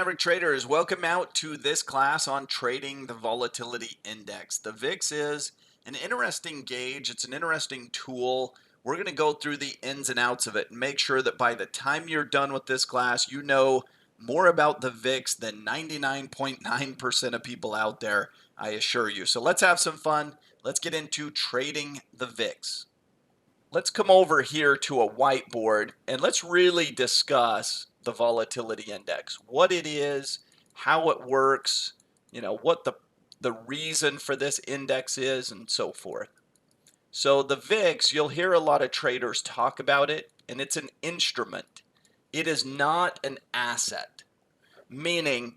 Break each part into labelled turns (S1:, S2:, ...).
S1: Maverick traders, welcome out to this class on trading the Volatility Index. The VIX is an interesting gauge. It's an interesting tool. We're going to go through the ins and outs of it and make sure that by the time you're done with this class, you know more about the VIX than 99.9% of people out there, I assure you. So let's have some fun. Let's get into trading the VIX. Let's come over here to a whiteboard and let's really discuss the volatility index, what it is, how it works, what the reason for this index is, and so forth. So the VIX, you'll hear a lot of traders talk about it, and it's an instrument. It is not an asset, meaning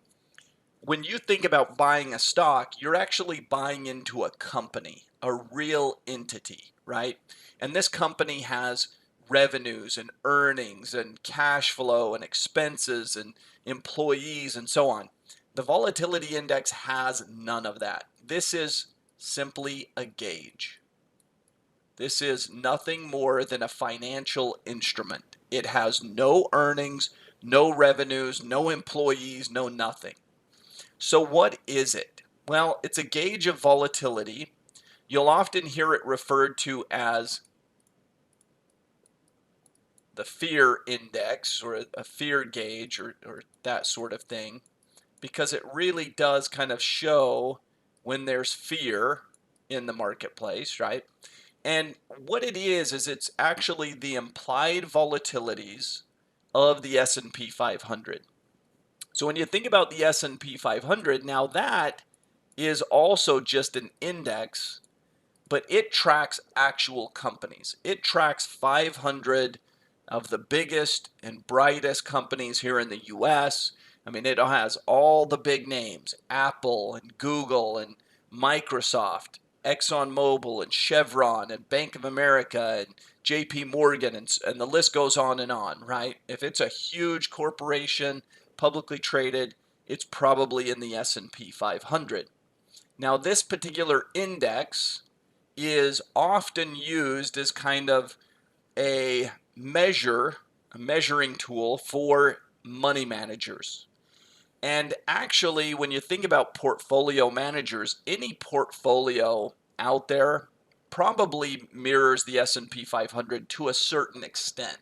S1: when you think about buying a stock, you're actually buying into a company, a real entity, right? And this company has revenues and earnings and cash flow and expenses and employees and so on. The volatility index has none of that. This is simply a gauge. This is nothing more than a financial instrument. It has no earnings, no revenues, no employees, no nothing. So what is it? Well, it's a gauge of volatility. You'll often hear it referred to as the fear index or a fear gauge or that sort of thing, because it really does kind of show when there's fear in the marketplace, right? And what it is it's actually the implied volatilities of the S&P 500. So when you think about the S&P 500, now that is also just an index, but it tracks actual companies. It tracks 500 of the biggest and brightest companies here in the US. I mean, it has all the big names, Apple and Google and Microsoft, ExxonMobil and Chevron and Bank of America and JP Morgan, and the list goes on, right? If it's a huge corporation, publicly traded, it's probably in the S&P 500. Now, this particular index is often used as kind of a measuring tool for money managers. And actually, when you think about portfolio managers, any portfolio out there probably mirrors the S&P 500 to a certain extent.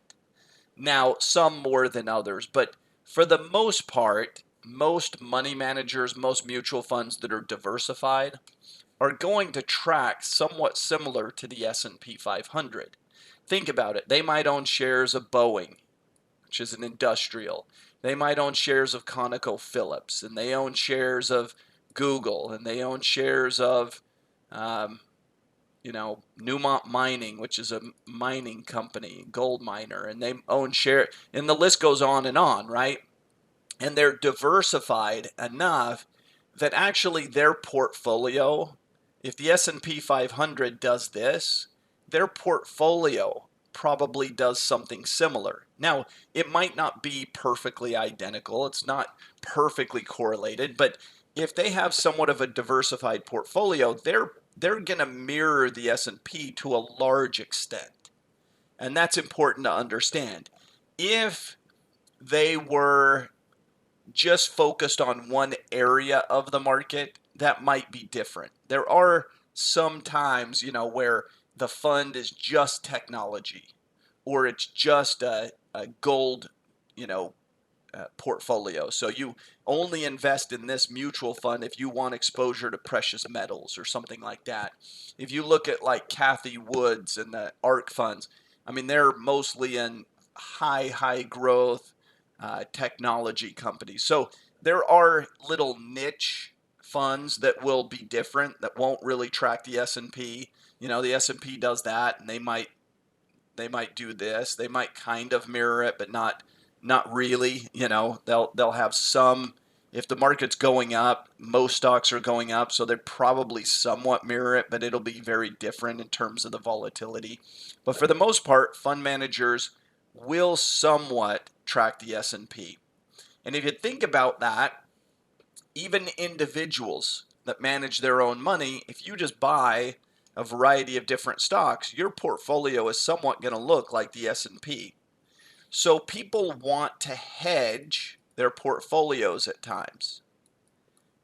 S1: Now, some more than others, but for the most part, most money managers, most mutual funds that are diversified are going to track somewhat similar to the S&P 500. Think about it. They might own shares of Boeing, which is an industrial. They might own shares of ConocoPhillips, and they own shares of Google, and they own shares of, Newmont Mining, which is a mining company, gold miner, and they own share, and the list goes on, right? And they're diversified enough that actually their portfolio, if the S&P 500 does this, their portfolio probably does something similar. Now, it might not be perfectly identical. It's not perfectly correlated, but if they have somewhat of a diversified portfolio, they're going to mirror the S&P to a large extent. And that's important to understand. If they were just focused on one area of the market, that might be different. There are some times, where the fund is just technology, or it's just a gold, portfolio. So you only invest in this mutual fund if you want exposure to precious metals or something like that. If you look at like Cathie Woods and the ARK funds, I mean, they're mostly in high growth technology companies. So there are little niche funds that will be different, that won't really track the S&P. The S&P does that, and they might do this. They might kind of mirror it, but not really. They'll have some. If the market's going up, most stocks are going up, so they probably somewhat mirror it, but it'll be very different in terms of the volatility. But for the most part, fund managers will somewhat track the S&P. And if you think about that, even individuals that manage their own money, if you just buy a variety of different stocks, your portfolio is somewhat going to look like the S&P. So people want to hedge their portfolios at times.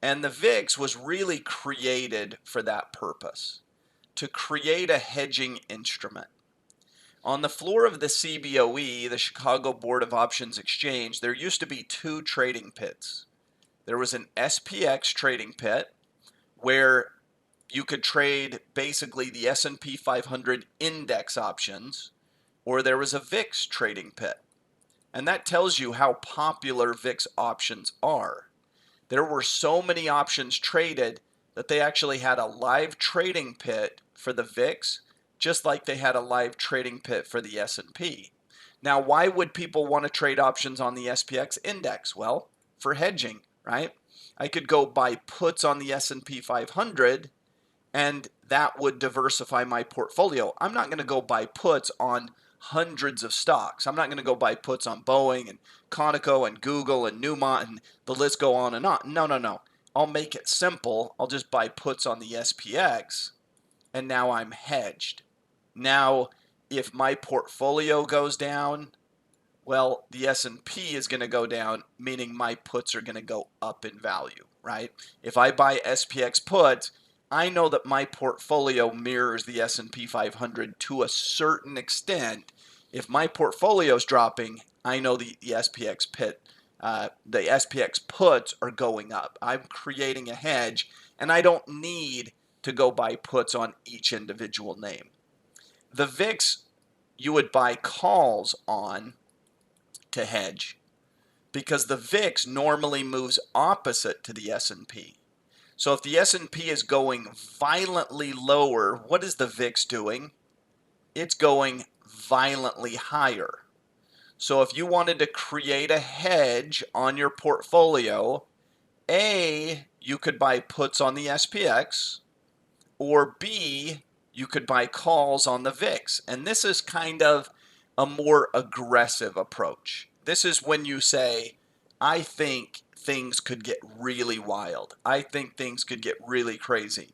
S1: And the VIX was really created for that purpose, to create a hedging instrument. On the floor of the CBOE, the Chicago Board of Options Exchange, there used to be two trading pits. There was an SPX trading pit where you could trade basically the S&P 500 index options, or there was a VIX trading pit. And that tells you how popular VIX options are. There were so many options traded that they actually had a live trading pit for the VIX, just like they had a live trading pit for the S&P. Now, why would people want to trade options on the SPX index? Well, for hedging, right? I could go buy puts on the S&P 500 and that would diversify my portfolio. I'm not going to go buy puts on hundreds of stocks. I'm not going to go buy puts on Boeing and Conoco and Google and Newmont and the list go on and on. No. I'll make it simple. I'll just buy puts on the SPX and now I'm hedged. Now, if my portfolio goes down, well, the S&P is going to go down, meaning my puts are going to go up in value, right? If I buy SPX puts, I know that my portfolio mirrors the S&P 500 to a certain extent. If my portfolio is dropping, I know the SPX puts are going up. I'm creating a hedge, and I don't need to go buy puts on each individual name. The VIX, you would buy calls on to hedge because the VIX normally moves opposite to the S&P. So if the S&P is going violently lower, what is the VIX doing? It's going violently higher. So if you wanted to create a hedge on your portfolio, A, you could buy puts on the SPX, or B, you could buy calls on the VIX. And this is kind of a more aggressive approach. This is when you say, I think things could get really wild. I think things could get really crazy.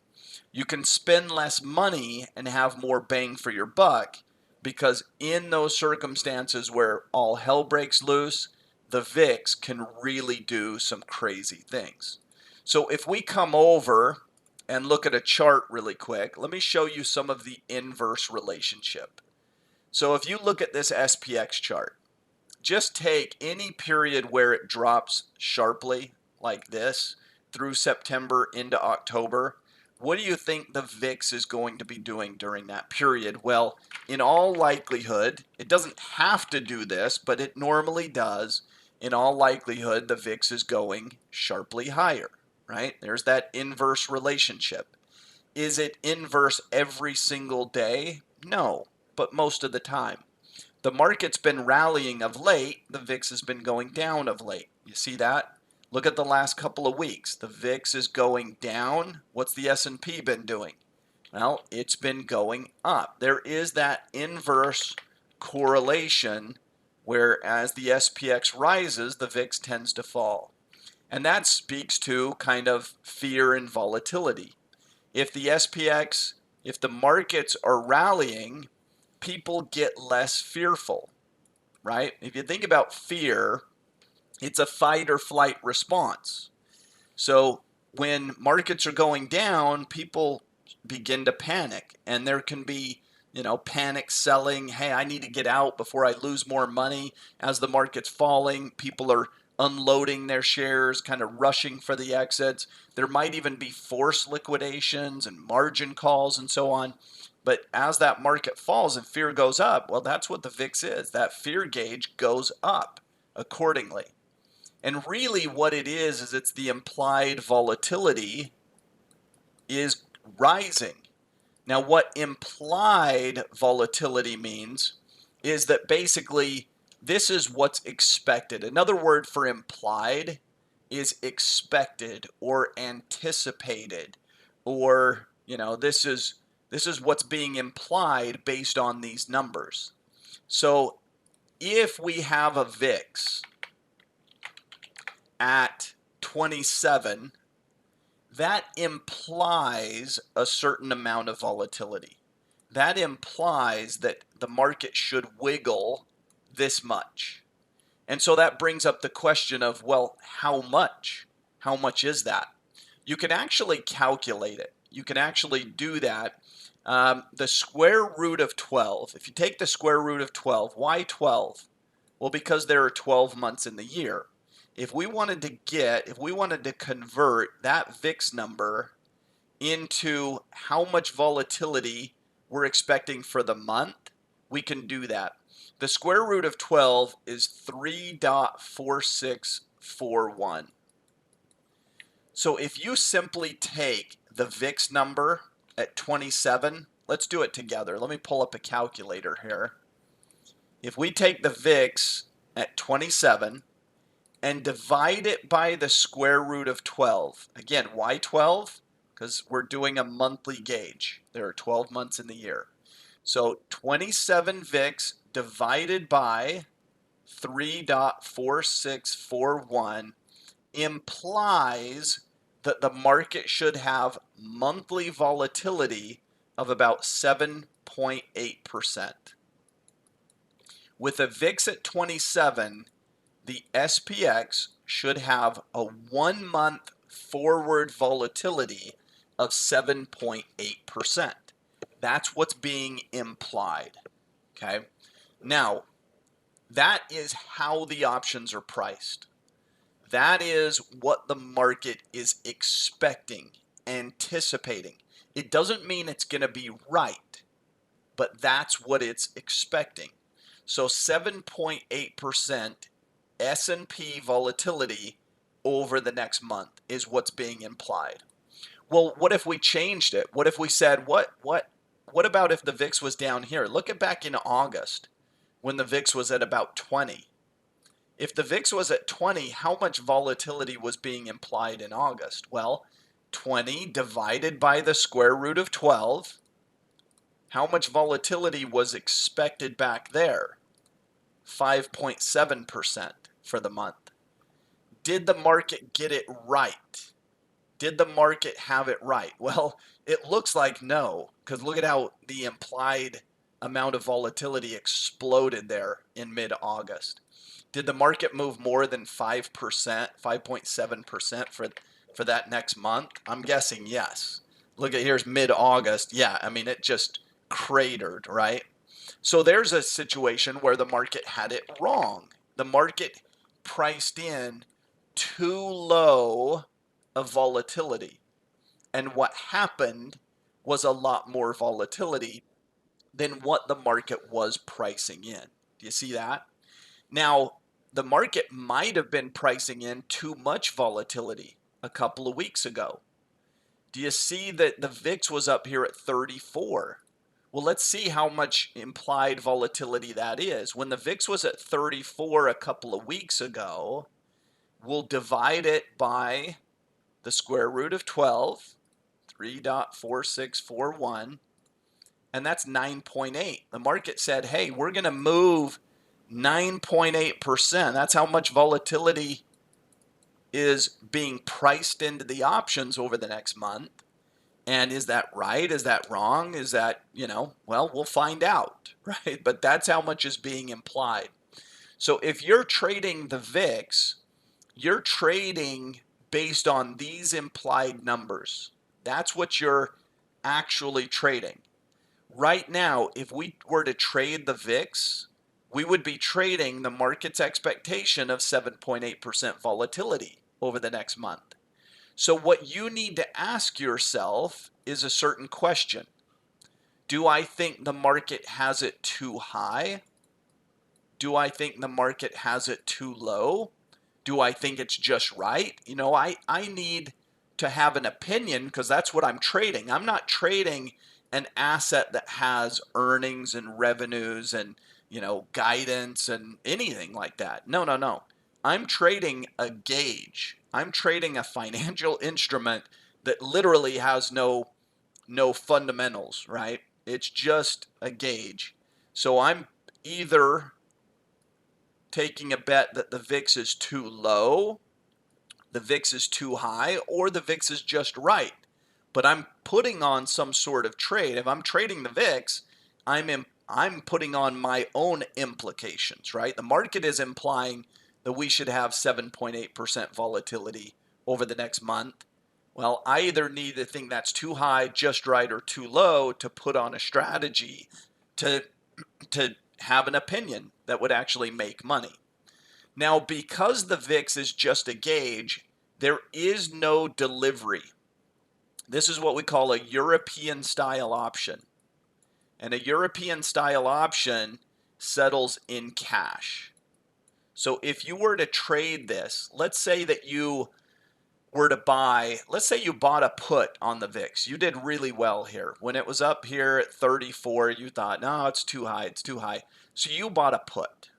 S1: You can spend less money and have more bang for your buck because in those circumstances where all hell breaks loose, the VIX can really do some crazy things. So if we come over and look at a chart really quick, let me show you some of the inverse relationship. So if you look at this SPX chart, just take any period where it drops sharply like this through September into October. What do you think the VIX is going to be doing during that period? Well, in all likelihood, it doesn't have to do this, but it normally does. In all likelihood, the VIX is going sharply higher, right? There's that inverse relationship. Is it inverse every single day? No, but most of the time. The market's been rallying of late. The VIX has been going down of late. You see that? Look at the last couple of weeks. The VIX is going down. What's the S&P been doing? Well, it's been going up. There is that inverse correlation where as the SPX rises, the VIX tends to fall. And that speaks to kind of fear and volatility. If the SPX, if the markets are rallying, people get less fearful, right? If you think about fear, it's a fight or flight response. So when markets are going down, people begin to panic, and there can be, panic selling. Hey, I need to get out before I lose more money. As the market's falling, people are unloading their shares, kind of rushing for the exits. There might even be forced liquidations and margin calls and so on. But as that market falls and fear goes up, well, that's what the VIX is. That fear gauge goes up accordingly. And really what it is it's the implied volatility is rising. Now, what implied volatility means is that basically this is what's expected. Another word for implied is expected or anticipated, or, this is what's being implied based on these numbers. So if we have a VIX at 27, that implies a certain amount of volatility. That implies that the market should wiggle this much. And so that brings up the question of, well, how much? How much is that? You can actually calculate it. You can actually do that. The square root of 12, if you take the square root of 12, why 12? Well, because there are 12 months in the year. If we wanted to convert that VIX number into how much volatility we're expecting for the month, we can do that. The square root of 12 is 3.4641. So if you simply take the VIX number at 27, let's do it together. Let me pull up a calculator here. If we take the VIX at 27 and divide it by the square root of 12, again, why 12? Because we're doing a monthly gauge. There are 12 months in the year. So 27 VIX divided by 3.4641 implies that the market should have monthly volatility of about 7.8%. With a VIX at 27, the SPX should have a 1 month forward volatility of 7.8%. That's what's being implied. Okay. Now, that is how the options are priced. That is what the market is expecting, anticipating. It doesn't mean it's going to be right, but that's what it's expecting. So 7.8% S&P volatility over the next month is what's being implied. Well, what if we changed it? What if we said, what about if the VIX was down here? Look at back in August when the VIX was at about 20. If the VIX was at 20, how much volatility was being implied in August? Well, 20 divided by the square root of 12. How much volatility was expected back there? 5.7% for the month. Did the market get it right? Did the market have it right? Well, it looks like no, because look at how the implied amount of volatility exploded there in mid-August. Did the market move more than 5%, 5.7% for that next month? I'm guessing yes. Look at here's mid-August. Yeah, I mean, it just cratered, right? So there's a situation where the market had it wrong. The market priced in too low of volatility. And what happened was a lot more volatility than what the market was pricing in. Do you see that? Now, the market might have been pricing in too much volatility a couple of weeks ago. Do you see that the VIX was up here at 34? Well, let's see how much implied volatility that is. When the VIX was at 34 a couple of weeks ago, we'll divide it by the square root of 12, 3.4641, and that's 9.8. The market said, hey, we're going to move 9.8%. That's how much volatility is being priced into the options over the next month. And is that right? Is that wrong? Is that, well, we'll find out, right? But that's how much is being implied. So if you're trading the VIX, you're trading based on these implied numbers. That's what you're actually trading. Right now, if we were to trade the VIX, we would be trading the market's expectation of 7.8% volatility over the next month. So what you need to ask yourself is a certain question. Do I think the market has it too high? Do I think the market has it too low? Do I think it's just right? I need to have an opinion because that's what I'm trading. I'm not trading an asset that has earnings and revenues and, guidance and anything like that. No. I'm trading a gauge. I'm trading a financial instrument that literally has no fundamentals, right? It's just a gauge. So I'm either taking a bet that the VIX is too low, the VIX is too high, or the VIX is just right. But I'm putting on some sort of trade. If I'm trading the VIX, I'm I'm putting on my own implications, right? The market is implying that we should have 7.8% volatility over the next month. Well, I either need to think that's too high, just right, or too low to put on a strategy to have an opinion that would actually make money. Now, because the VIX is just a gauge, there is no delivery. This is what we call a European style option. And a European style option settles in cash. So if you were to trade this, let's say that you were to buy, let's say you bought a put on the VIX. You did really well here. When it was up here at 34, you thought, no, it's too high, it's too high. So you bought a put.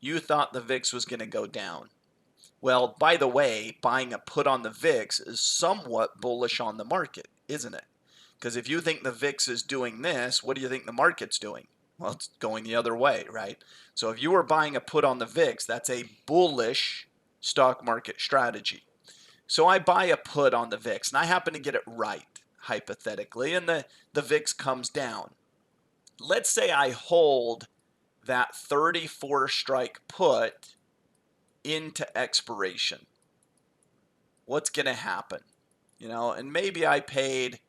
S1: You thought the VIX was going to go down. Well, by the way, buying a put on the VIX is somewhat bullish on the market, isn't it? Because if you think the VIX is doing this, what do you think the market's doing? Well, it's going the other way, right? So if you were buying a put on the VIX, that's a bullish stock market strategy. So I buy a put on the VIX, and I happen to get it right, hypothetically, and the VIX comes down. Let's say I hold that 34 strike put into expiration. What's going to happen? And maybe I paid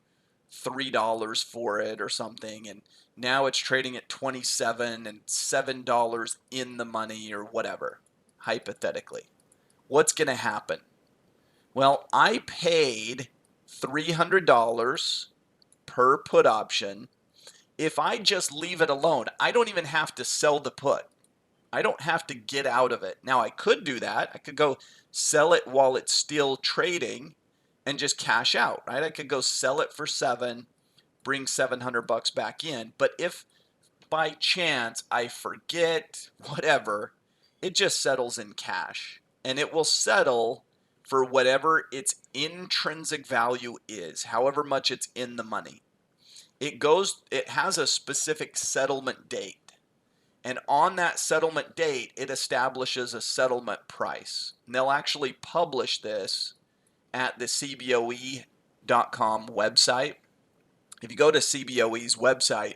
S1: $3 for it or something, and now it's trading at 27 and $7 in the money or whatever, hypothetically. What's going to happen? Well, I paid $300 per put option. If I just leave it alone, I don't even have to sell the put. I don't have to get out of it. Now, I could do that. I could go sell it while it's still trading and just cash out, right? I could go sell it for $7, bring $700 back in. But if by chance I forget, whatever, it just settles in cash. And it will settle for whatever its intrinsic value is, however much it's in the money. It has a specific settlement date. And on that settlement date, it establishes a settlement price. And they'll actually publish this at the CBOE.com website. If you go to CBOE's website,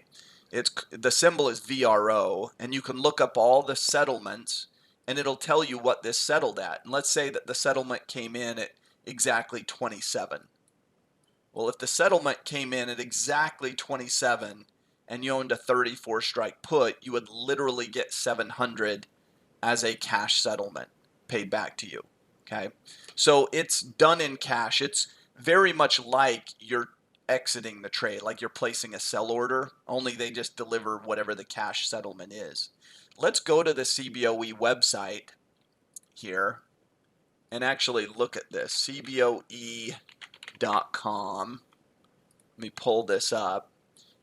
S1: the symbol is VRO, and you can look up all the settlements, and it'll tell you what this settled at. And let's say that the settlement came in at exactly 27. Well, if the settlement came in at exactly 27 and you owned a 34 strike put, you would literally get 700 as a cash settlement paid back to you. Okay, so it's done in cash. It's very much like you're exiting the trade, like you're placing a sell order, only they just deliver whatever the cash settlement is. Let's go to the CBOE website here and actually look at this, CBOE.com. Let me pull this up.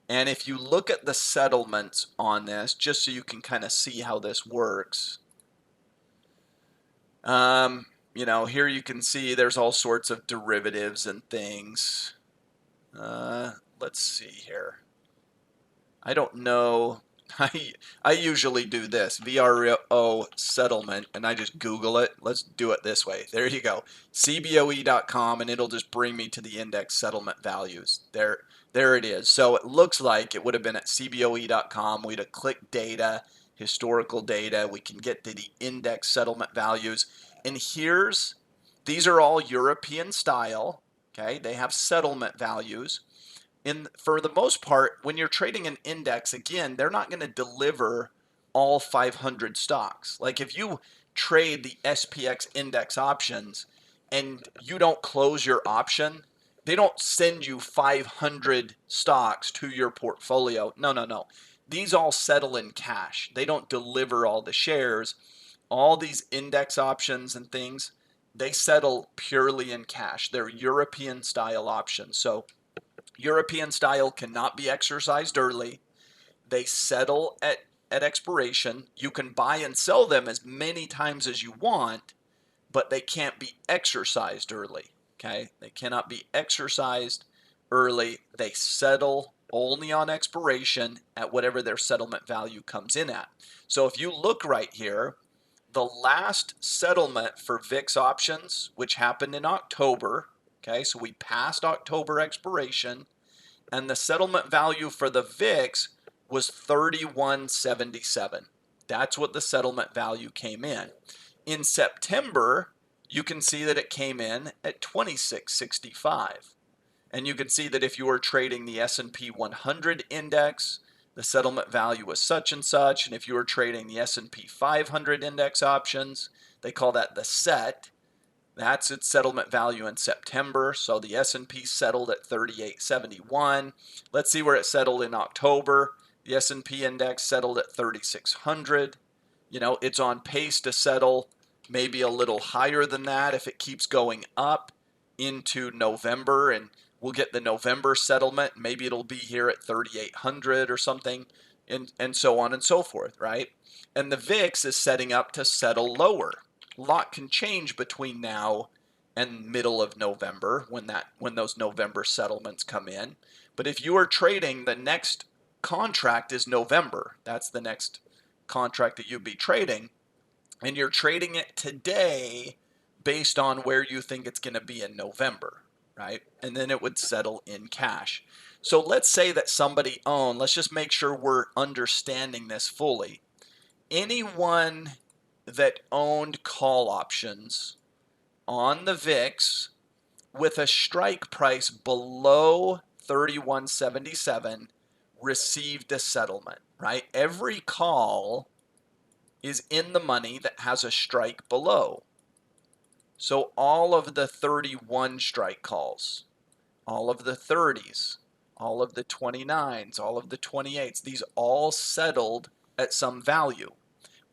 S1: And if you look at the settlements on this, just so you can kind of see how this works, here you can see there's all sorts of derivatives and things. Let's see here. I don't know. I usually do this, VRO settlement, and I just Google it. Let's do it this way. There you go. CBOE.com, and it'll just bring me to the index settlement values. There it is. So it looks like it would have been at CBOE.com. We'd have clicked data, historical data. We can get to the index settlement values. And these are all European style. Okay, they have settlement values. For the most part, when you're trading an index, again, they're not going to deliver all 500 stocks. Like if you trade the SPX index options and you don't close your option, they don't send you 500 stocks to your portfolio. No. These all settle in cash. They don't deliver all the shares. All these index options and things, they settle purely in cash. They're European style options. So European style cannot be exercised early. They settle at expiration. You can buy and sell them as many times as you want, but they can't be exercised early. Okay? They cannot be exercised early. They settle only on expiration at whatever their settlement value comes in at. So if you look right here, the last settlement for VIX options, which happened in October, okay, so we passed October expiration, and the settlement value for the VIX was 31.77. That's what the settlement value came in. In September, you can see that it came in at 26.65. And you can see that if you were trading the S&P 100 index, the settlement value was such and such. And if you were trading the S&P 500 index options, they call that the set. That's its settlement value in September. So the S&P settled at 38.71. Let's see where it settled in October. The S&P index settled at 3,600. You know, it's on pace to settle maybe a little higher than that if it keeps going up into November, and we'll get the November settlement. Maybe it'll be here at 3,800 or something, and so on and so forth, right? And the VIX is setting up to settle lower. A lot can change between now and middle of November when those November settlements come in. But if you are trading, the next contract is November. That's the next contract that you'd be trading, and you're trading it today based on where you think it's going to be in November, right? And then it would settle in cash. So let's say that somebody owned, let's just make sure we're understanding this fully. Anyone that owned call options on the VIX with a strike price below 31.77 received a settlement, right? Every call is in the money that has a strike below. So all of the 31 strike calls, all of the 30s, all of the 29s, all of the 28s, these all settled at some value.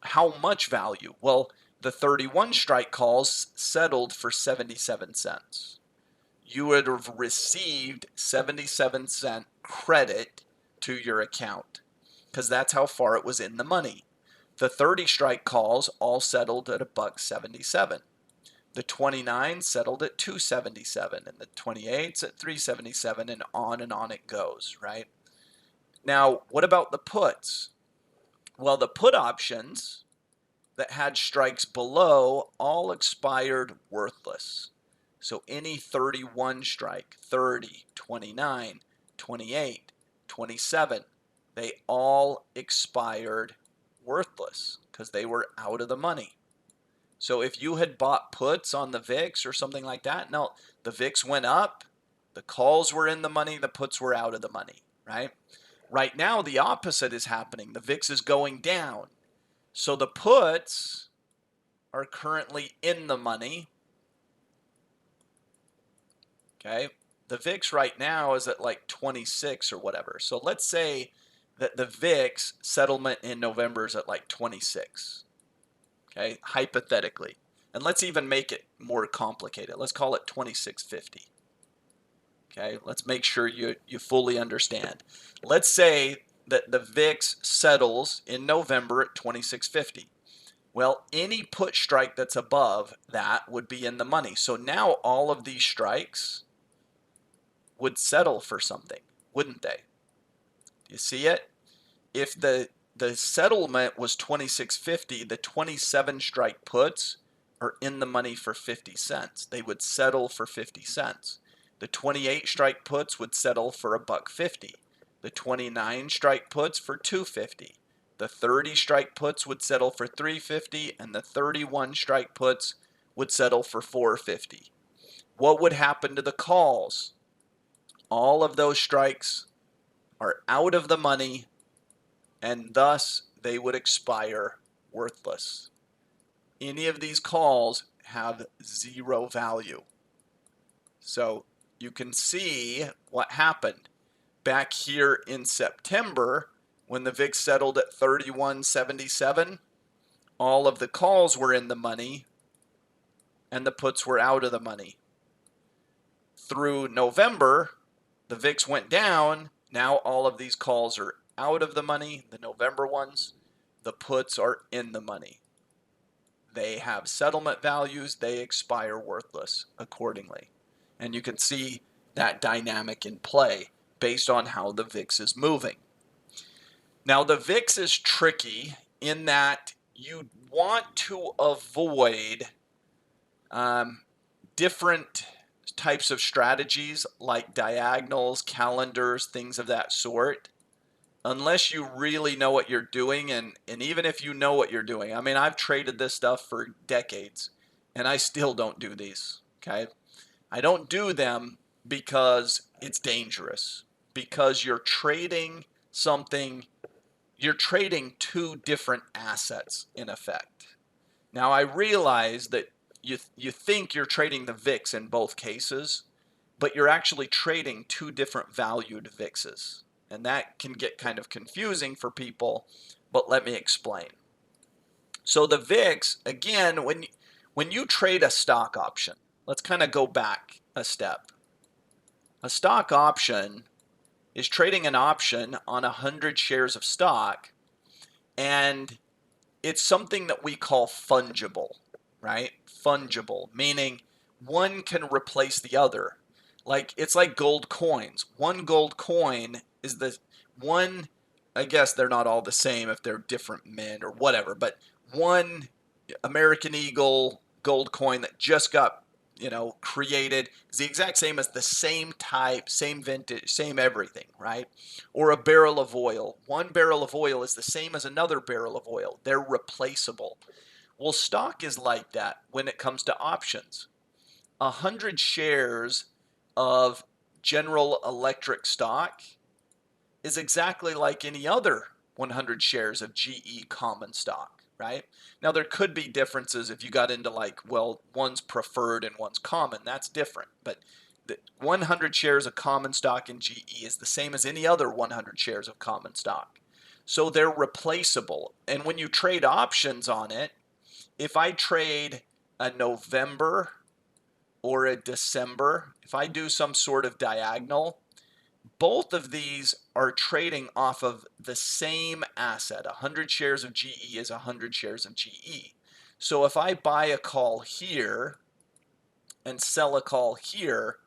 S1: How much value? Well, the 31 strike calls settled for 77 cents. You would have received 77-cent credit to your account because that's how far it was in the money. The 30 strike calls all settled at $1.77. The 29 settled at $2.77, and the 28s at $3.77, and on it goes, right? Now, what about the puts? Well, the put options that had strikes below all expired worthless. So any 31 strike, 30, 29, 28, 27, they all expired worthless because they were out of the money. So if you had bought puts on the VIX or something like that, no, the VIX went up, the calls were in the money, the puts were out of the money, right? Right now, the opposite is happening. The VIX is going down. So the puts are currently in the money. Okay, the VIX right now is at like 26 or whatever. So let's say that the VIX settlement in November is at like 26. Okay, hypothetically. And let's even make it more complicated. Let's call it 26.50. Okay, let's make sure you fully understand. Let's say that the VIX settles in November at 26.50. Well, any put strike that's above that would be in the money. So now all of these strikes would settle for something, wouldn't they? You see it? If the settlement was 26.50, the 27 strike puts are in the money for 50 cents. They would settle for 50 cents. The 28 strike puts would settle for $1.50. The 29 strike puts for $2.50. The 30 strike puts would settle for $3.50, and the 31 strike puts would settle for $4.50. What would happen to the calls? All of those strikes are out of the money, and thus they would expire worthless. Any of these calls have zero value. So you can see what happened back here in September when the VIX settled at 31.77. All of the calls were in the money and the puts were out of the money. Through November, the VIX went down. Now all of these calls are out of the money, the November ones. The puts are in the money. They have settlement values. They expire worthless accordingly. And you can see that dynamic in play based on how the VIX is moving. Now, the VIX is tricky in that you want to avoid different types of strategies like diagonals, calendars, things of that sort. unless you really know what you're doing, and even if you know what you're doing, I mean, I've traded this stuff for decades, and I still don't do these, okay? I don't do them because it's dangerous, because you're trading something, you're trading two different assets in effect. Now, I realize that you think you're trading the VIX in both cases, but you're actually trading two different valued VIXs. And that can get kind of confusing for people, but let me explain. So the VIX, again, when you trade a stock option, let's kind of go back a step. A stock option is trading an option on 100 shares of stock, and it's something that we call fungible, right? Fungible, meaning one can replace the other. Like, it's like gold coins. One gold coin is the one, I guess they're not all the same if they're different mint or whatever, but one American Eagle gold coin that just got, created is the exact same as the same type, same vintage, same everything, right? Or a barrel of oil. One barrel of oil is the same as another barrel of oil. They're replaceable. Well, stock is like that when it comes to options. 100 shares of General Electric stock is exactly like any other 100 shares of GE common stock, right? Now, there could be differences if you got into like, well, one's preferred and one's common. That's different. But the 100 shares of common stock in GE is the same as any other 100 shares of common stock. So they're replaceable. And when you trade options on it, if I trade a November or a December, if I do some sort of diagonal, both of these are trading off of the same asset. 100 shares of GE is 100 shares of GE. So if I buy a call here and sell a call here,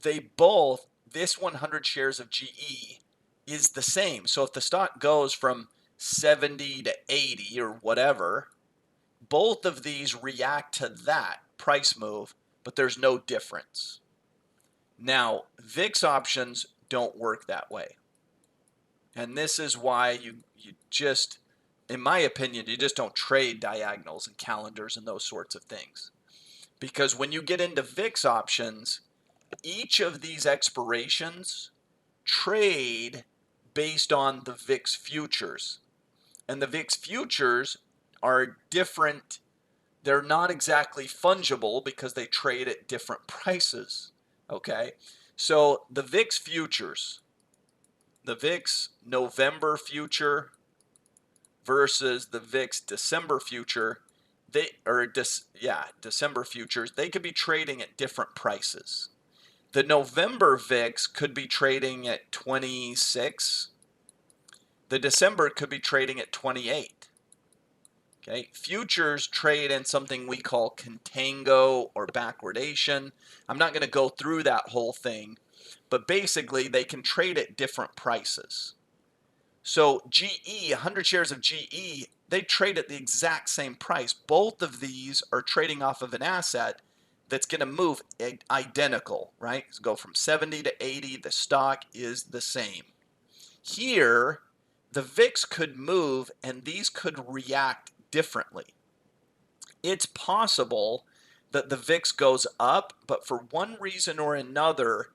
S1: they both, this 100 shares of GE is the same. So if the stock goes from 70 to 80 or whatever, both of these react to that price move, but there's no difference. Now, VIX options don't work that way. And this is why you just, in my opinion, you just don't trade diagonals and calendars and those sorts of things. Because when you get into VIX options, each of these expirations trade based on the VIX futures. And the VIX futures are different. They're not exactly fungible because they trade at different prices. Okay? So the VIX futures, the VIX November future versus the VIX December future, December futures, they could be trading at different prices. The November VIX could be trading at 26. The December could be trading at 28. Okay, futures trade in something we call Contango or backwardation. I'm not going to go through that whole thing, but basically they can trade at different prices. So GE, 100 shares of GE, they trade at the exact same price. Both of these are trading off of an asset that's going to move identical, right? So go from 70 to 80, the stock is the same. Here, the VIX could move and these could react differently. It's possible that the VIX goes up, but for one reason or another,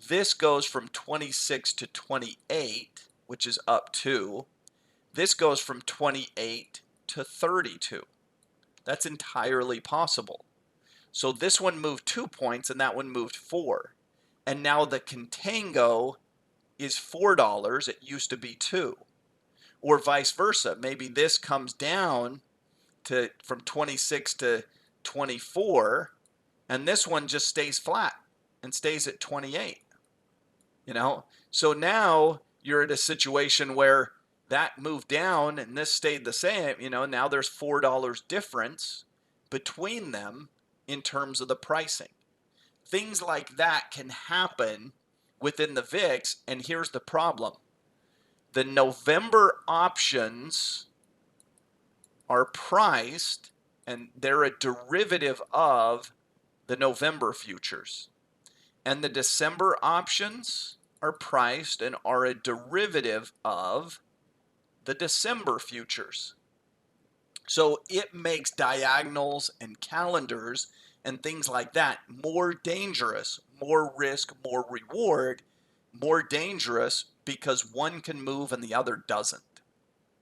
S1: this goes from 26 to 28, which is up 2. This goes from 28 to 32. That's entirely possible. So this one moved 2 points and that one moved 4. And now the Contango is $4. It used to be 2. Or vice versa. Maybe this comes down to from 26 to 24 and this one just stays flat and stays at 28. So now you're at a situation where that moved down and this stayed the same. Now there's $4 difference between them in terms of the pricing. Things like that can happen within the VIX, and here's the problem. The November options are priced, and they're a derivative of the November futures. And the December options are priced and are a derivative of the December futures. So it makes diagonals and calendars and things like that more dangerous, more risk, more reward, more dangerous because one can move and the other doesn't,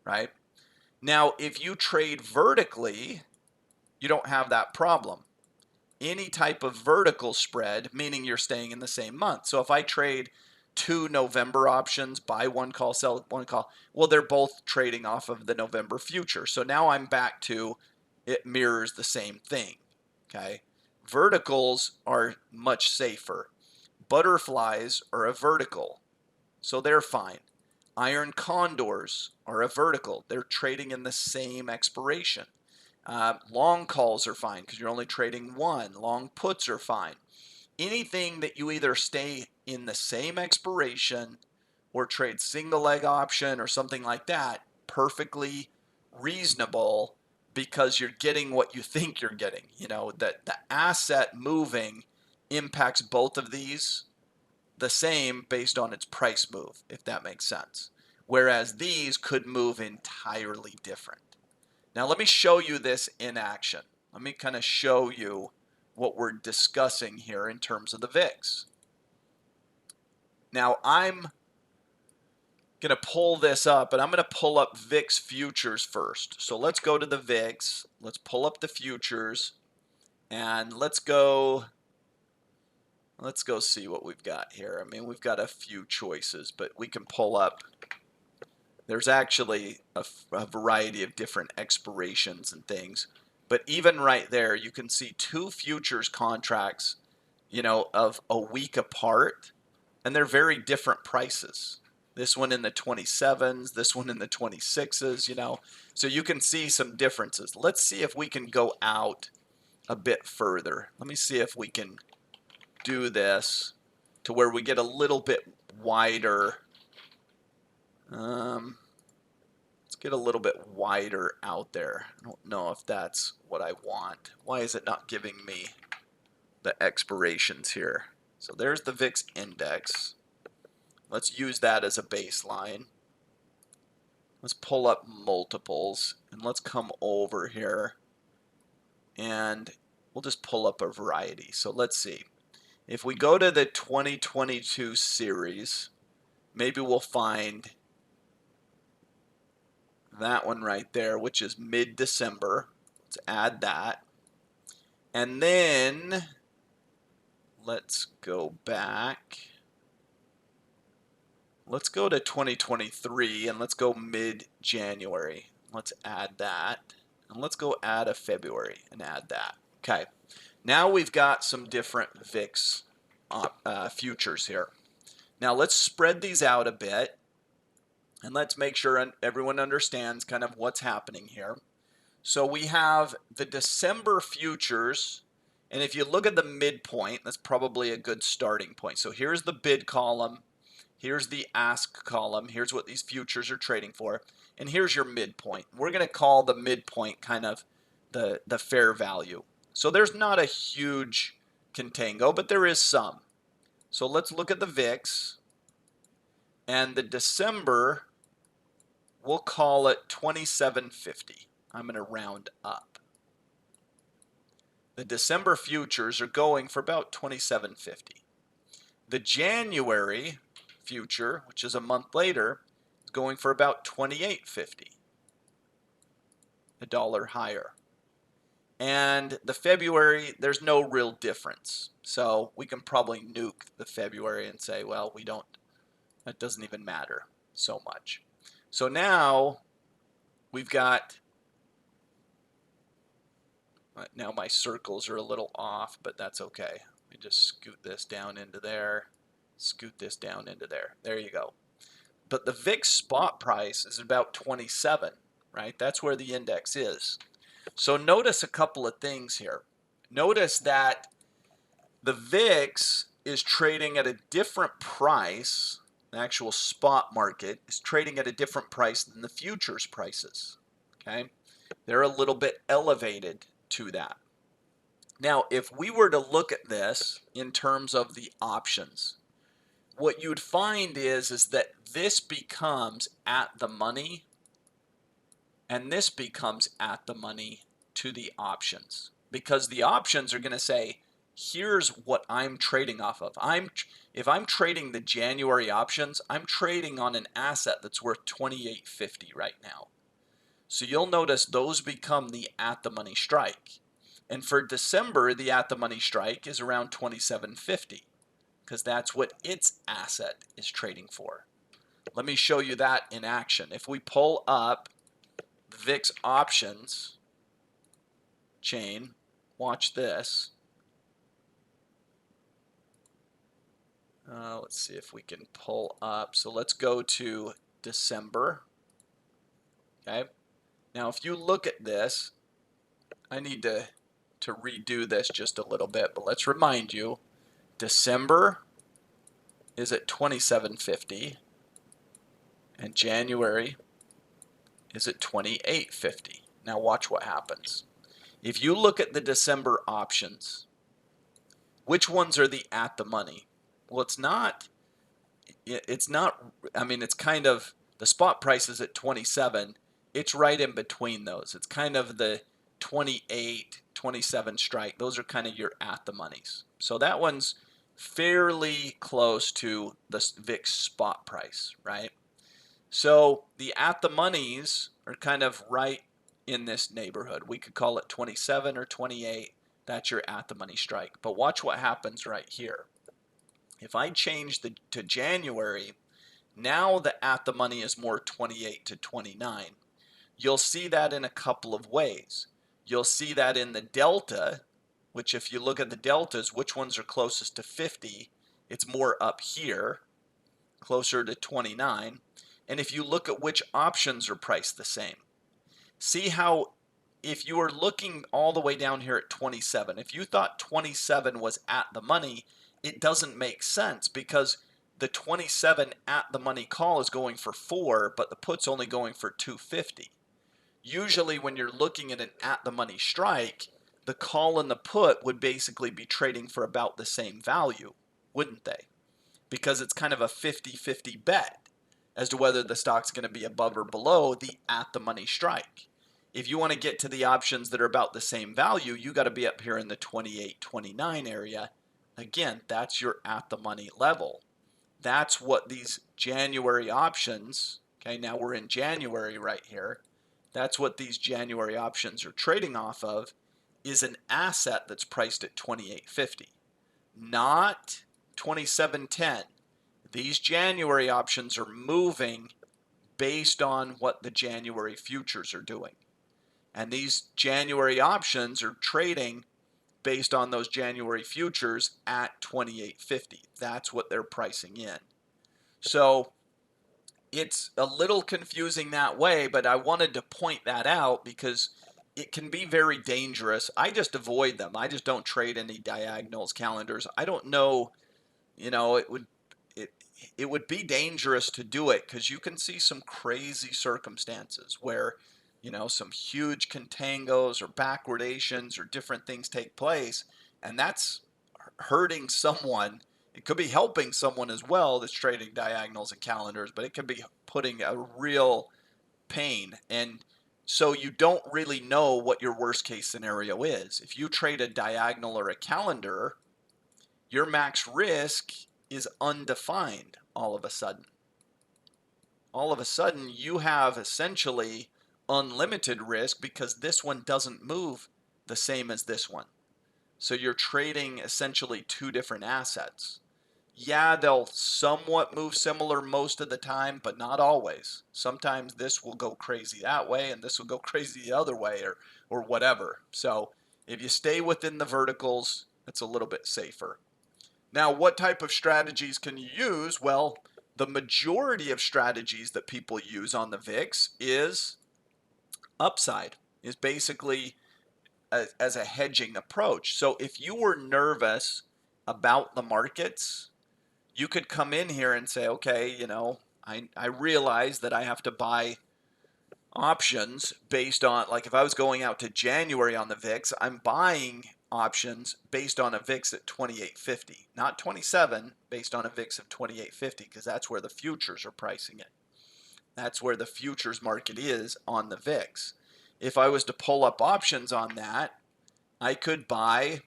S1: right? Now, if you trade vertically, you don't have that problem. Any type of vertical spread, meaning you're staying in the same month. So if I trade 2 November options, buy one call, sell one call, well, they're both trading off of the November future. So now I'm back to it mirrors the same thing, okay? Verticals are much safer. Butterflies are a vertical, so they're fine. Iron condors are a vertical. They're trading in the same expiration. Long calls are fine because you're only trading one. Long puts are fine. Anything that you either stay in the same expiration or trade single leg option or something like that, perfectly reasonable because you're getting what you think you're getting. You know, that the asset moving impacts both of these the same based on its price move, if that makes sense. Whereas these could move entirely different. Now let me show you this in action. Let me kind of show you what we're discussing here in terms of the VIX. Now I'm going to pull this up, and I'm going to pull up VIX futures first. So let's go to the VIX. Let's pull up the futures, and let's go see what we've got here. I mean, we've got a few choices, but we can pull up. There's actually a variety of different expirations and things. But even right there, you can see two futures contracts, you know, of a week apart, and they're very different prices. This one in the 27s, this one in the 26s, you know. So you can see some differences. Let's see if we can go out a bit further. Let me see if we can do this to where we get a little bit wider. Let's get a little bit wider out there. I don't know if that's what I want. Why is it not giving me the expirations here? So there's the VIX index. Let's use that as a baseline. Let's pull up multiples and let's come over here and we'll just pull up a variety. So let's see. If we go to the 2022 series, maybe we'll find that one right there, which is mid-December. Let's add that. And then let's go back. Let's go to 2023 and let's go mid-January. Let's add that. And let's go add a February and add that. Okay. Now we've got some different VIX futures here. Now let's spread these out a bit. And let's make sure everyone understands kind of what's happening here. So we have the December futures, and if you look at the midpoint, that's probably a good starting point. So here's the bid column, here's the ask column, here's what these futures are trading for, and here's your midpoint. We're going to call the midpoint kind of the fair value. So there's not a huge contango, but there is some. So let's look at the VIX, and the December, we'll call it 2750. I'm going to round up. The December futures are going for about 2750. The January future, which is a month later, is going for about 2850. $1 higher. And the February, there's no real difference. So we can probably nuke the February and say, well, we don't, that doesn't even matter so much. So now we've got, now my circles are a little off, but that's okay. Let me just scoot this down into there, scoot this down into there. There you go. But the VIX spot price is about 27, right? That's where the index is. So notice a couple of things here. Notice that the VIX is trading at a different price. The actual spot market is trading at a different price than the futures prices. Okay, they're a little bit elevated to that. Now, if we were to look at this in terms of the options, what you'd find is that this becomes at the money, and this becomes at the money to the options, because the options are going to say, here's what I'm trading off of. If I'm trading the January options, I'm trading on an asset that's worth $28.50 right now. So you'll notice those become the at the money strike. And for December, the at the money strike is around $27.50, because that's what its asset is trading for. Let me show you that in action. If we pull up the VIX options chain, watch this. Let's see if we can pull up. So let's go to December. Okay. Now, if you look at this, I need to redo this just a little bit, but let's remind you, December is at $27.50, and January is at $28.50. Now watch what happens. If you look at the December options, which ones are the at the money? Well, it's not, I mean, it's kind of, the spot price is at 27. It's right in between those. It's kind of the 28, 27 strike. Those are kind of your at the monies. So that one's fairly close to the VIX spot price, right? So the at the monies are kind of right in this neighborhood. We could call it 27 or 28. That's your at the money strike. But watch what happens right here. If I change to January, now the at the money is more 28 to 29. You'll see that in a couple of ways. You'll see that in the delta, which if you look at the deltas, which ones are closest to 50, it's more up here, closer to 29. And if you look at which options are priced the same, see how if you are looking all the way down here at 27, if you thought 27 was at the money, it doesn't make sense, because the 27 at the money call is going for 4, but the put's only going for 250. Usually when you're looking at an at the money strike, the call and the put would basically be trading for about the same value, wouldn't they? Because it's kind of a 50-50 bet as to whether the stock's going to be above or below the at the money strike. If you want to get to the options that are about the same value, you got to be up here in the 28, 29 area. Again, that's your at the money level. That's what these January options, okay, now we're in January right here. That's what these January options are trading off of, is an asset that's priced at 28.50, not 27.10. These January options are moving based on what the January futures are doing. And these January options are trading based on those January futures at 28.50. That's what they're pricing in. So it's a little confusing that way, but I wanted to point that out because it can be very dangerous. I just avoid them. I just don't trade any diagonals, calendars. I don't know, it would be dangerous to do it, because you can see some crazy circumstances where, some huge contangos or backwardations or different things take place, and that's hurting someone. It could be helping someone as well that's trading diagonals and calendars, but it could be putting a real pain. And so you don't really know what your worst case scenario is. If you trade a diagonal or a calendar, your max risk is undefined all of a sudden. All of a sudden, you have essentially unlimited risk, because this one doesn't move the same as this one. So you're trading essentially two different assets. Yeah, they'll somewhat move similar most of the time, but not always. Sometimes this will go crazy that way, and this will go crazy the other way, or whatever. So if you stay within the verticals, it's a little bit safer. Now, what type of strategies can you use? Well, the majority of strategies that people use on the VIX is upside, is basically as a hedging approach. So if you were nervous about the markets, you could come in here and say, okay, I realize that I have to buy options based on, like if I was going out to January on the VIX, I'm buying options based on a VIX at 2850, not 27, based on a VIX of 2850, because that's where the futures are pricing it. That's where the futures market is on the VIX. If I was to pull up options on that, I could buy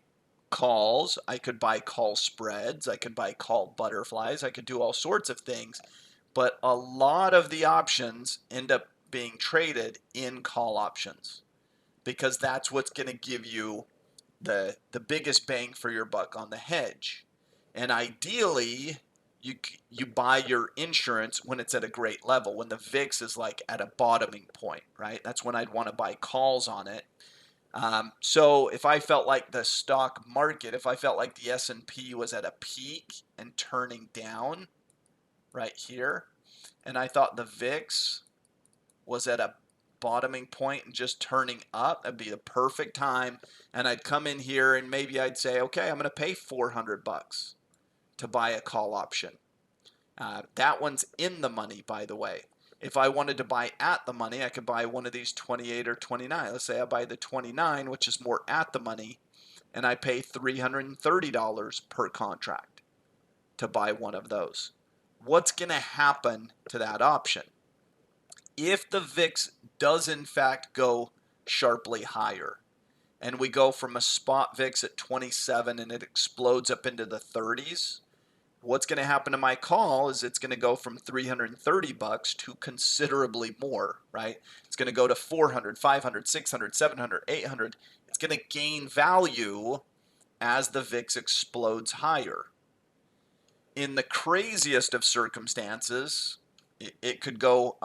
S1: calls, I could buy call spreads, I could buy call butterflies, I could do all sorts of things, but a lot of the options end up being traded in call options because that's what's going to give you the biggest bang for your buck on the hedge. And ideally, you buy your insurance when it's at a great level, when the VIX is like at a bottoming point, right? That's when I'd want to buy calls on it. So if I felt like the stock market, if I felt like the S&P was at a peak and turning down right here, and I thought the VIX was at a bottoming point and just turning up, that'd be the perfect time. And I'd come in here and maybe I'd say, okay, I'm going to pay 400 bucks to buy a call option. That one's in the money, by the way. If I wanted to buy at the money, I could buy one of these 28 or 29. Let's say I buy the 29, which is more at the money, and I pay $330 per contract to buy one of those. What's going to happen to that option? If the VIX does in fact go sharply higher, and we go from a spot VIX at 27 and it explodes up into the 30s, what's going to happen to my call is it's going to go from 330 bucks to considerably more, right? It's going to go to 400, 500, 600, 700, 800. It's going to gain value as the VIX explodes higher. In the craziest of circumstances, it could go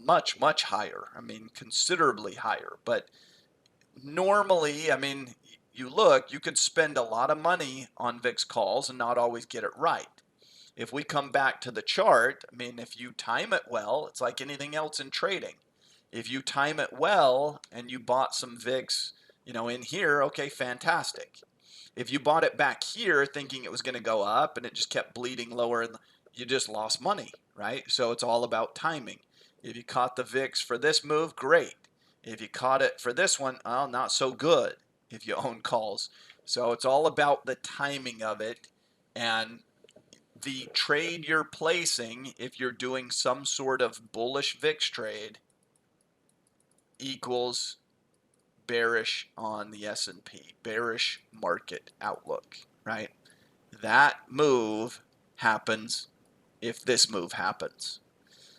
S1: much, much higher. I mean, considerably higher. But normally, I mean, you could spend a lot of money on VIX calls and not always get it right. If we come back to the chart, I mean, if you time it well, it's like anything else in trading. If you time it well and you bought some VIX, in here, okay, fantastic. If you bought it back here thinking it was going to go up and it just kept bleeding lower, you just lost money, right? So it's all about timing. If you caught the VIX for this move, great. If you caught it for this one, well, not so good if you own calls. So it's all about the timing of it and the trade you're placing. If you're doing some sort of bullish VIX trade, equals bearish on the S&P, bearish market outlook, right? That move happens if this move happens.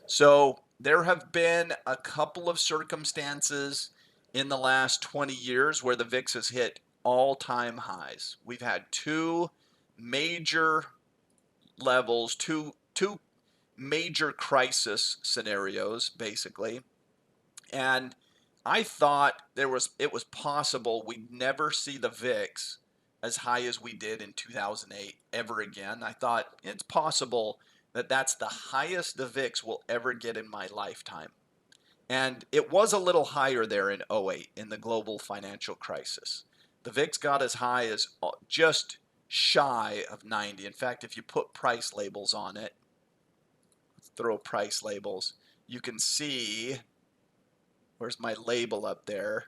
S1: So there have been a couple of circumstances in the last 20 years where the VIX has hit all-time highs. We've had two major levels, two major crisis scenarios, basically. And I thought it was possible we'd never see the VIX as high as we did in 2008 ever again. I thought it's possible that that's the highest the VIX will ever get in my lifetime. And it was a little higher there in 08 in the global financial crisis. The VIX got as high as just shy of 90. In fact, if you put price labels on it, throw price labels, you can see, where's my label up there?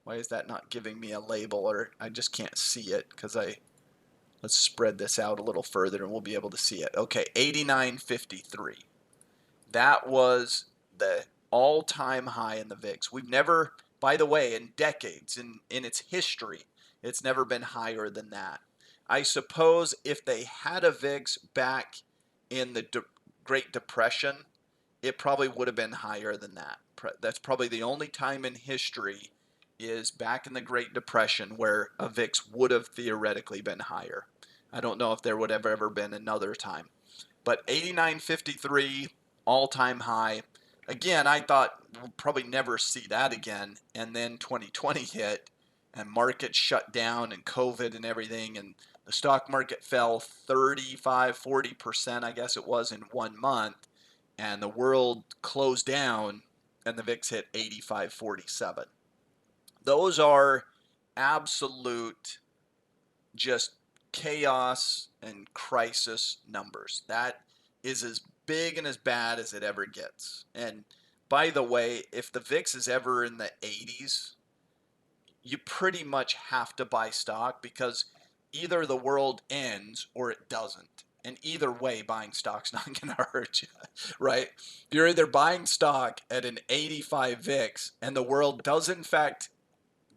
S1: Why is that not giving me a label? Or I just can't see it because let's spread this out a little further and we'll be able to see it. Okay, 89.53. That was the all-time high in the VIX. We've never, by the way, in decades, in its history, it's never been higher than that. I suppose if they had a VIX back in the Great Depression, it probably would have been higher than that. That's probably the only time in history is back in the Great Depression where a VIX would have theoretically been higher. I don't know if there would have ever been another time. But 89.53, all-time high. Again, I thought we'll probably never see that again. And then 2020 hit and markets shut down and COVID and everything. And the stock market fell 35, 40%, I guess it was, in 1 month. And the world closed down and the VIX hit 85.47. Those are absolute just chaos and crisis numbers. That is as big and as bad as it ever gets. And by the way, if the VIX is ever in the 80s, you pretty much have to buy stock because either the world ends or it doesn't. And either way, buying stock's not going to hurt you, right? You're either buying stock at an 85 VIX and the world does in fact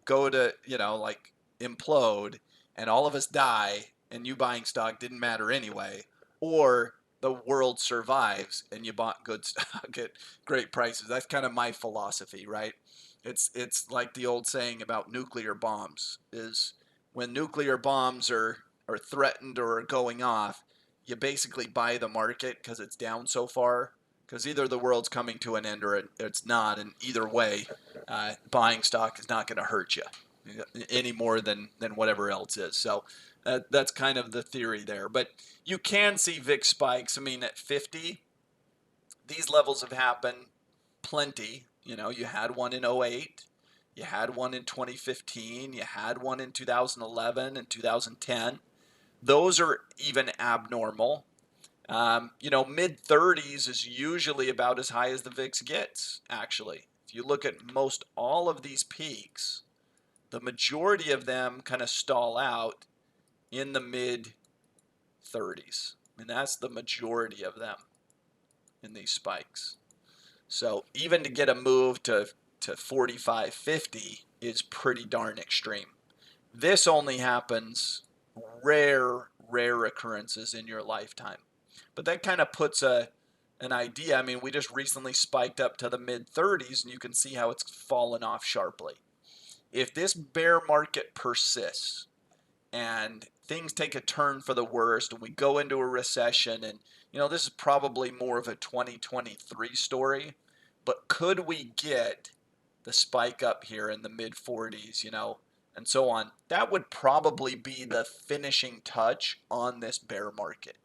S1: go to, like implode and all of us die and you buying stock didn't matter anyway, or the world survives and you bought good stock at great prices. That's kind of my philosophy, right? It's like the old saying about nuclear bombs is when nuclear bombs are threatened or are going off, you basically buy the market because it's down so far because either the world's coming to an end or it's not, and either way, buying stock is not going to hurt you any more than whatever else is. So that's kind of the theory there. But you can see VIX spikes. I mean, at 50, these levels have happened plenty. You had one in '08, you had one in 2015, you had one in 2011 and 2010. Those are even abnormal. Mid 30s is usually about as high as the VIX gets, actually. If you look at most all of these peaks, the majority of them kind of stall out in the mid 30s. And that's the majority of them in these spikes. So even to get a move to 45, 50 is pretty darn extreme. This only happens rare occurrences in your lifetime. But that kind of puts an idea. I mean, we just recently spiked up to the mid 30s and you can see how it's fallen off sharply. If this bear market persists and things take a turn for the worst and we go into a recession, and this is probably more of a 2023 story, but could we get the spike up here in the mid 40s, and so on? That would probably be the finishing touch on this bear market.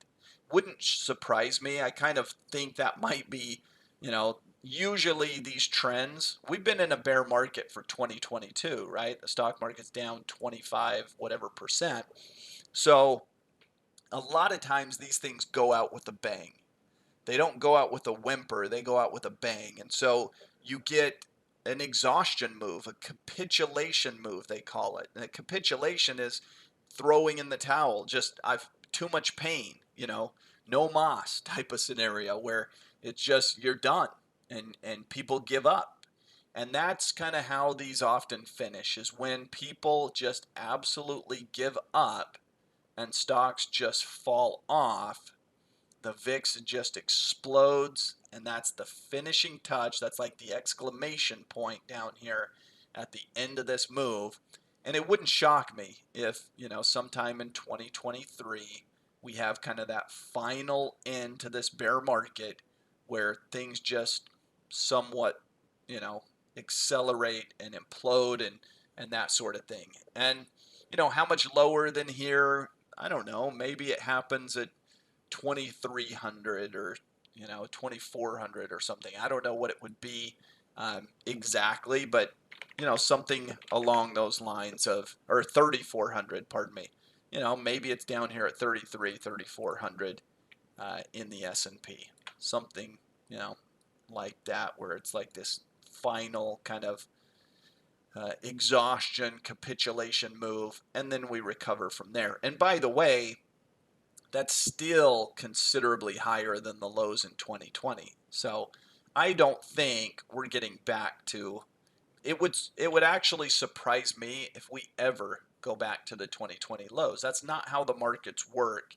S1: Wouldn't surprise me. I kind of think that might be, usually these trends, we've been in a bear market for 2022, right? The stock market's down 25 whatever percent. So a lot of times these things go out with a bang. They don't go out with a whimper, they go out with a bang. And so you get an exhaustion move, a capitulation move, they call it. And a capitulation is throwing in the towel, just I've too much pain, no moss type of scenario where it's just you're done and people give up. And that's kind of how these often finish, is when people just absolutely give up and stocks just fall off. The VIX just explodes, and that's the finishing touch. That's like the exclamation point down here at the end of this move. And it wouldn't shock me if, sometime in 2023, we have kind of that final end to this bear market where things just somewhat, accelerate and implode and that sort of thing. And, how much lower than here? I don't know. Maybe it happens at 2300 or 2400 or something. I don't know what it would be exactly, but something along those lines of, or 3400, pardon me. Maybe it's down here at 33, 3400 in the S&P, something like that, where it's like this final kind of exhaustion capitulation move, and then we recover from there. And by the way, that's still considerably higher than the lows in 2020. So I don't think we're getting back to it. Would actually surprise me if we ever go back to the 2020 lows. That's not how the markets work.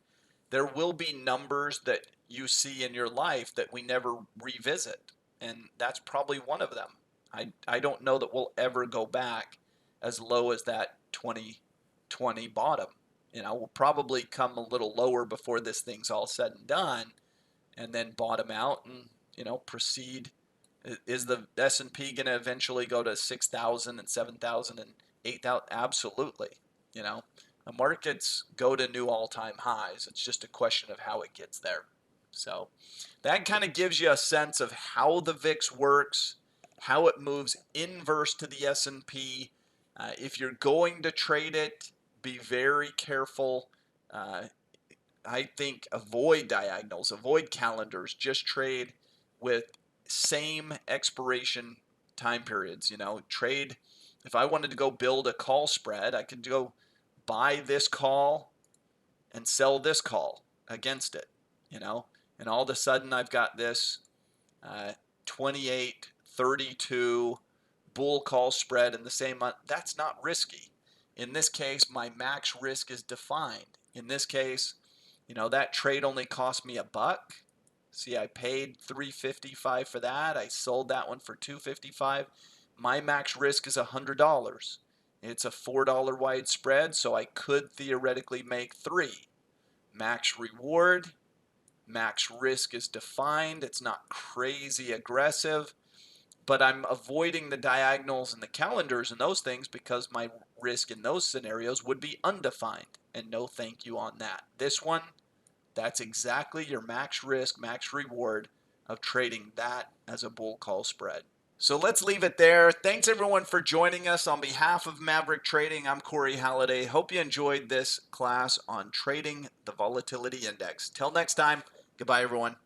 S1: There will be numbers that you see in your life that we never revisit, and that's probably one of them. I don't know that we'll ever go back as low as that 2020 bottom. We'll probably come a little lower before this thing's all said and done, and then bottom out and proceed. Is the S&P going to eventually go to 6,000 and 7,000 and 8,000? Absolutely. The markets go to new all-time highs. It's just a question of how it gets there. So that kind of gives you a sense of how the VIX works, how it moves inverse to the S&P. If you're going to trade it, be very careful. I think avoid diagonals, avoid calendars, just trade with same expiration time periods. Trade If I wanted to go build a call spread, I could go buy this call and sell this call against it, you know, and all of a sudden I've got this 28-32 bull call spread in the same month. That's not risky. In this case, my max risk is defined. In this case, you know, that trade only cost me $1. See, I paid $3.55 for that. I sold that one for $2.55. My max risk is $100. It's a $4 wide spread, so I could theoretically make 3. Max reward, max risk is defined. It's not crazy aggressive, but I'm avoiding the diagonals and the calendars and those things because my risk in those scenarios would be undefined, and no thank you on that. This one, that's exactly your max risk, max reward of trading that as a bull call spread. So let's leave it there. Thanks everyone for joining us. On behalf of Maverick Trading, I'm Corey Halliday. Hope you enjoyed this class on trading the volatility index. Till next time, goodbye everyone.